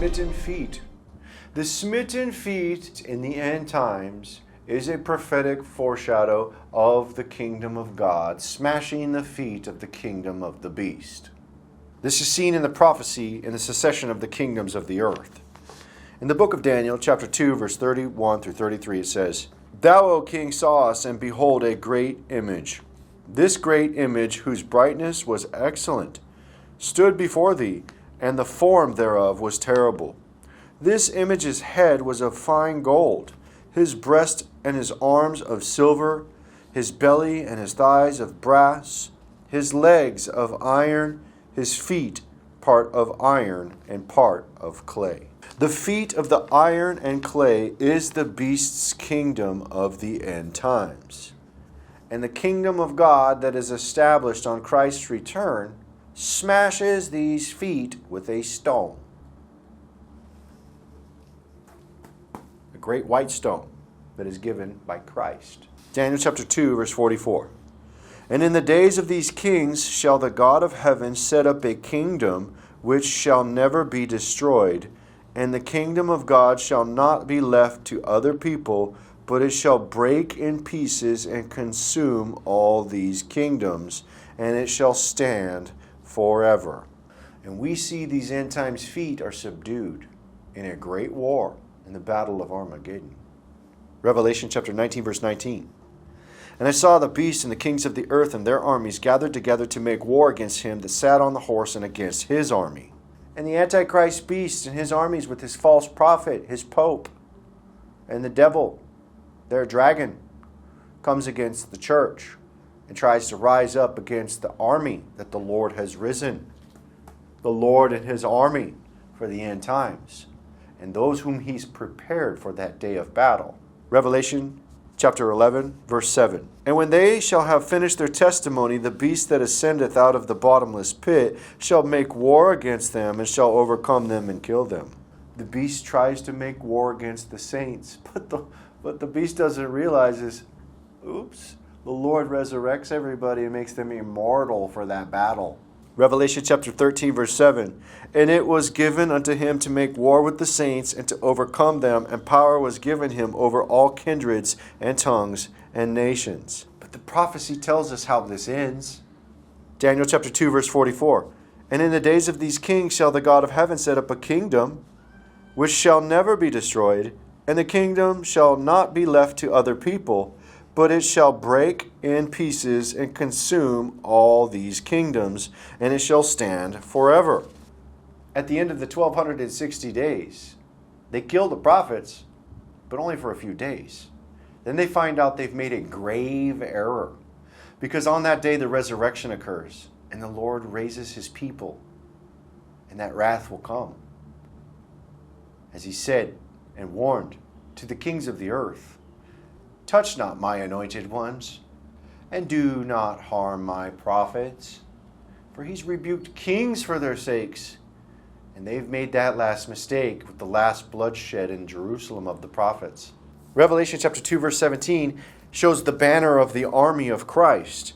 smitten feet. The smitten feet in the end times is a prophetic foreshadow of the kingdom of God, smashing the feet of the kingdom of the beast. This is seen in the prophecy in the succession of the kingdoms of the earth. In the book of Daniel, chapter 2, verse 31 through 33, it says, Thou, O king, sawest, and behold, a great image. This great image, whose brightness was excellent, stood before thee, and the form thereof was terrible. This image's head was of fine gold, his breast and his arms of silver, his belly and his thighs of brass, his legs of iron, his feet part of iron and part of clay. The feet of the iron and clay is the beast's kingdom of the end times. And the kingdom of God that is established on Christ's return smashes these feet with a stone. A great white stone that is given by Christ. Daniel chapter 2, verse 44. And in the days of these kings shall the God of heaven set up a kingdom which shall never be destroyed, and the kingdom of God shall not be left to other people, but it shall break in pieces and consume all these kingdoms, and it shall stand forever. And we see these end times feet are subdued in a great war in the battle of Armageddon. Revelation chapter 19, verse 19. And I saw the beast and the kings of the earth and their armies gathered together to make war against him that sat on the horse and against his army. And the Antichrist beast and his armies with his false prophet, his pope, and the devil, their dragon, comes against the church and tries to rise up against the army that the Lord has risen. The Lord and his army for the end times, and those whom he's prepared for that day of battle. Revelation chapter 11, verse 7. And when they shall have finished their testimony, the beast that ascendeth out of the bottomless pit shall make war against them, and shall overcome them and kill them. The beast tries to make war against the saints, but the beast doesn't realize is, oops, the Lord resurrects everybody and makes them immortal for that battle. Revelation chapter 13, verse 7. And it was given unto him to make war with the saints and to overcome them, and power was given him over all kindreds and tongues and nations. But the prophecy tells us how this ends. Daniel chapter 2, verse 44. And in the days of these kings shall the God of heaven set up a kingdom which shall never be destroyed, and the kingdom shall not be left to other people, but it shall break in pieces and consume all these kingdoms, and it shall stand forever. At the end of the 1260 days, they kill the prophets, but only for a few days. Then they find out they've made a grave error, because on that day the resurrection occurs, and the Lord raises his people, and that wrath will come. As he said and warned to the kings of the earth, touch not my anointed ones, and do not harm my prophets. For he's rebuked kings for their sakes, and they've made that last mistake with the last bloodshed in Jerusalem of the prophets. Revelation chapter 2, verse 17 shows the banner of the army of Christ.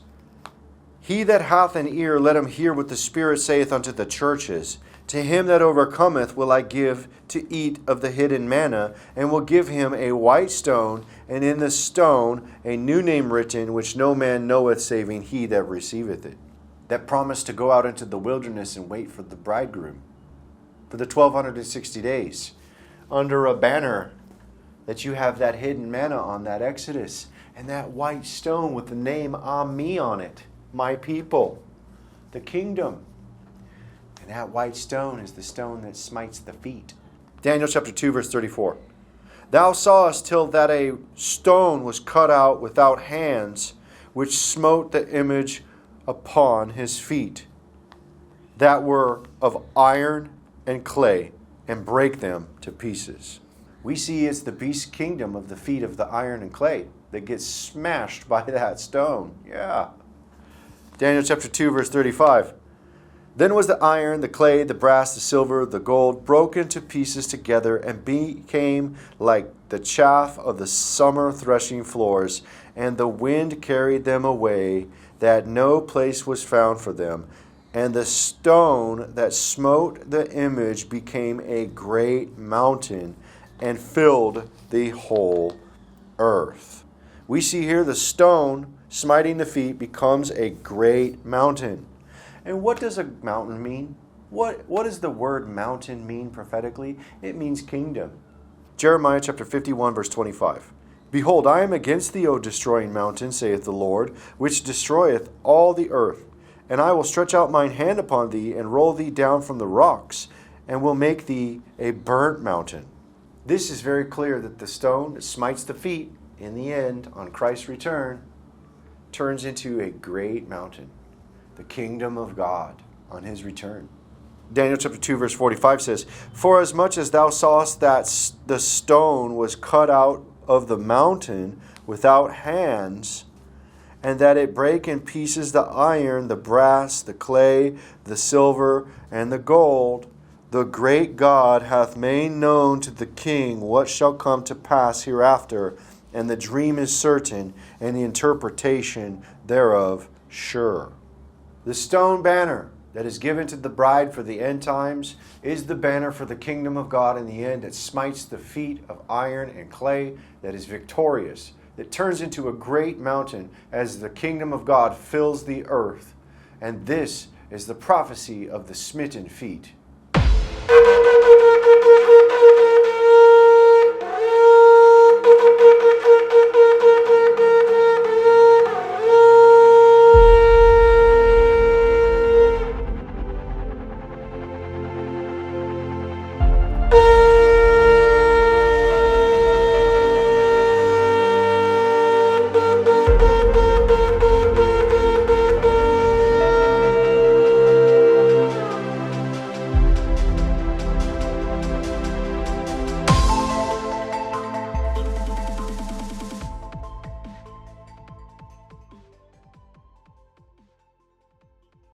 He that hath an ear, let him hear what the Spirit saith unto the churches. To him that overcometh will I give to eat of the hidden manna, and will give him a white stone, and in the stone a new name written, which no man knoweth saving he that receiveth it. That promise to go out into the wilderness and wait for the bridegroom for the 1260 days under a banner that you have that hidden manna on that Exodus, and that white stone with the name Ami on it, my people, the kingdom. And that white stone is the stone that smites the feet. Daniel chapter 2, verse 34. Thou sawest till that a stone was cut out without hands, which smote the image upon his feet, that were of iron and clay, and brake them to pieces. We see it's the beast kingdom of the feet of the iron and clay that gets smashed by that stone. Yeah. Daniel chapter 2, verse 35. Then was the iron, the clay, the brass, the silver, the gold broken to pieces together, and became like the chaff of the summer threshing floors, and the wind carried them away, that no place was found for them. And the stone that smote the image became a great mountain and filled the whole earth. We see here the stone smiting the feet becomes a great mountain. And what does a mountain mean? What does the word mountain mean prophetically? It means kingdom. Jeremiah chapter 51, verse 25. Behold, I am against thee, O destroying mountain, saith the Lord, which destroyeth all the earth. And I will stretch out mine hand upon thee, and roll thee down from the rocks, and will make thee a burnt mountain. This is very clear that the stone that smites the feet, in the end, on Christ's return, turns into a great mountain, the kingdom of God on his return. Daniel chapter 2, verse 45 says, For as much as thou sawest that the stone was cut out of the mountain without hands, and that it brake in pieces the iron, the brass, the clay, the silver, and the gold, the great God hath made known to the king what shall come to pass hereafter, and the dream is certain, and the interpretation thereof sure. The stone banner that is given to the bride for the end times is the banner for the kingdom of God in the end that smites the feet of iron and clay, that is victorious, that turns into a great mountain as the kingdom of God fills the earth. And this is the prophecy of the smitten feet